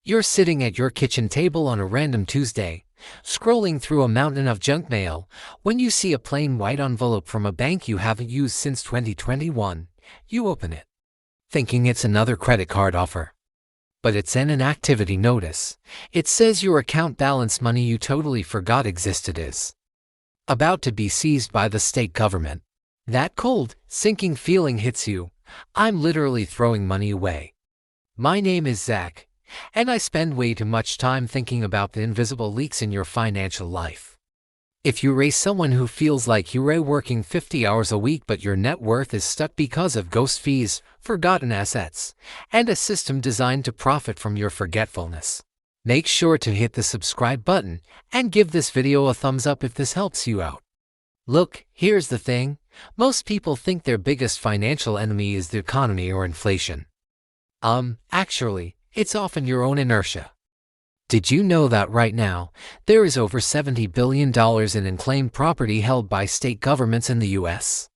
You're sitting at your kitchen table on a random Tuesday, scrolling through a mountain of junk mail, when you see a plain white envelope from a bank you haven't used since 2021. You open it, thinking it's another credit card offer. But it's an inactivity notice. It says your account balance, money you totally forgot existed, is about to be seized by the state government. That cold, sinking feeling hits you. I'm literally throwing money away. My name is Zach, and I spend way too much time thinking about the invisible leaks in your financial life. If you raise someone who feels like you're working 50 hours a week but your net worth is stuck because of ghost fees, forgotten assets, and a system designed to profit from your forgetfulness, make sure to hit the subscribe button and give this video a thumbs up if this helps you out. Look, here's the thing. Most people think their biggest financial enemy is the economy or inflation. Actually, it's often your own inertia. Did you know that right now, there is over $70 billion in unclaimed property held by state governments in the US?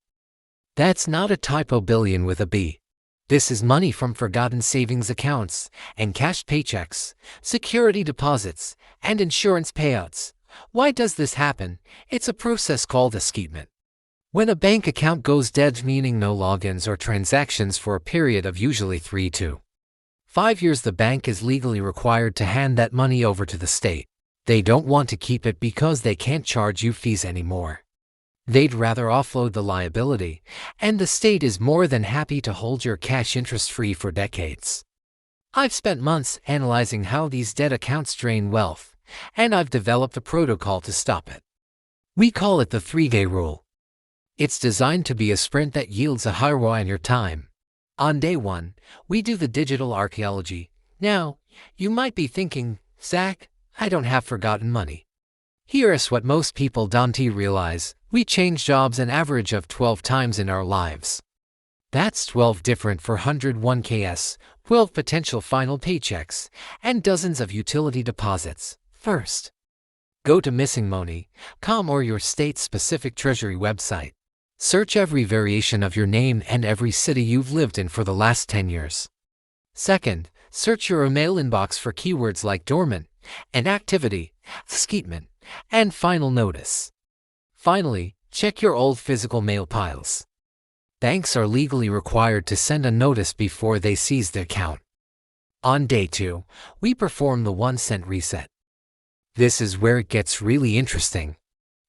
That's not a typo, billion with a B. This is money from forgotten savings accounts and cash paychecks, security deposits, and insurance payouts. Why does this happen? It's a process called escapement. When a bank account goes dead, meaning no logins or transactions for a period of usually 3 to 5 years, the bank is legally required to hand that money over to the state. They don't want to keep it because they can't charge you fees anymore. They'd rather offload the liability, and the state is more than happy to hold your cash interest-free for decades. I've spent months analyzing how these dead accounts drain wealth, and I've developed a protocol to stop it. We call it the 3-day rule. It's designed to be a sprint that yields a high ROI on your time. On day 1, we do the digital archaeology. Now, you might be thinking, Zach, I don't have forgotten money. Here's what most people don't realize. We change jobs an average of 12 times in our lives. That's 12 different 401ks, 12 potential final paychecks, and dozens of utility deposits. First, go to missingmoney.com or your state-specific treasury website. Search every variation of your name and every city you've lived in for the last 10 years. Second, search your email inbox for keywords like dormant, inactivity, escapement, and final notice. Finally, check your old physical mail piles. Banks are legally required to send a notice before they seize the account. On day 2, we perform the 1-cent reset. This is where it gets really interesting.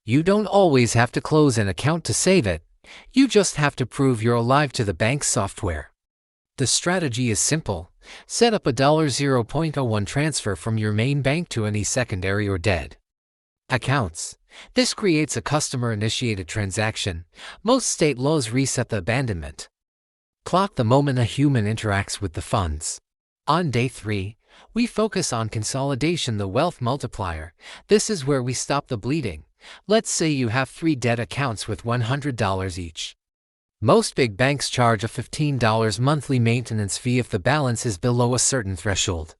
You don't always have to close an account to save it. You just have to prove you're alive to the bank's software. The strategy is simple. Set up a $0.01 transfer from your main bank to any secondary or dead accounts. This creates a customer-initiated transaction. Most state laws reset the abandonment clock the moment a human interacts with the funds. On day 3, we focus on consolidation, the wealth multiplier. This is where we stop the bleeding. Let's say you have 3 dead accounts with $100 each. Most big banks charge a $15 monthly maintenance fee if the balance is below a certain threshold.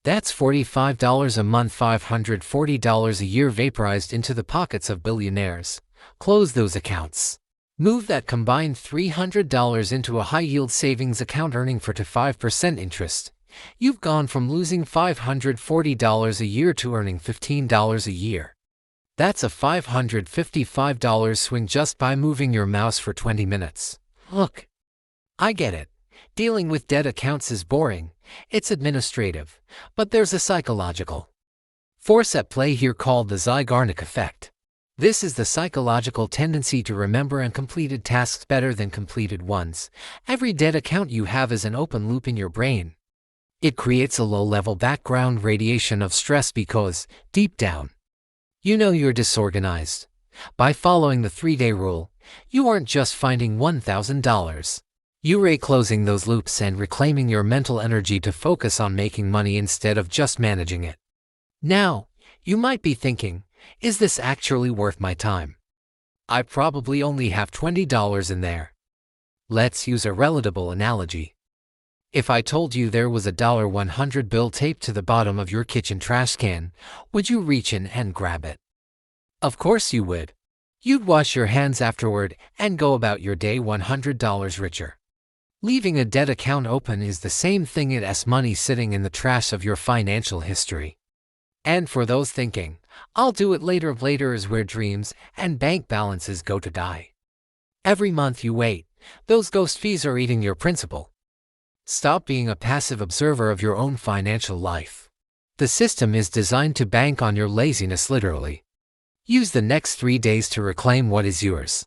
That's $45 a month, $540 a year vaporized into the pockets of billionaires. Close those accounts. Move that combined $300 into a high-yield savings account earning 4 to 5% interest. You've gone from losing $540 a year to earning $15 a year. That's a $555 swing just by moving your mouse for 20 minutes. Look, I get it. Dealing with dead accounts is boring. It's administrative. But there's a psychological force at play here called the Zeigarnik effect. This is the psychological tendency to remember uncompleted tasks better than completed ones. Every dead account you have is an open loop in your brain. It creates a low-level background radiation of stress because, deep down, you know you're disorganized. By following the 3-day rule, you aren't just finding $1,000. You're closing those loops and reclaiming your mental energy to focus on making money instead of just managing it. Now, you might be thinking, is this actually worth my time? I probably only have $20 in there. Let's use a relatable analogy. If I told you there was a $100 bill taped to the bottom of your kitchen trash can, would you reach in and grab it? Of course you would. You'd wash your hands afterward and go about your day $100 richer. Leaving a dead account open is the same thing as money sitting in the trash of your financial history. And for those thinking, I'll do it later, later is where dreams and bank balances go to die. Every month you wait, those ghost fees are eating your principal. Stop being a passive observer of your own financial life. The system is designed to bank on your laziness literally. Use the next 3 days to reclaim what is yours.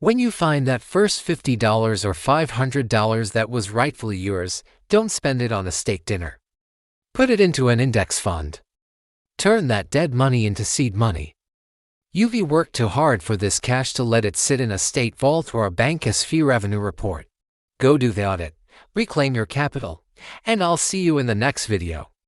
When you find that first $50 or $500 that was rightfully yours, don't spend it on a steak dinner. Put it into an index fund. Turn that dead money into seed money. You've worked too hard for this cash to let it sit in a state vault or a bank's fee revenue report. Go do the audit, reclaim your capital, and I'll see you in the next video.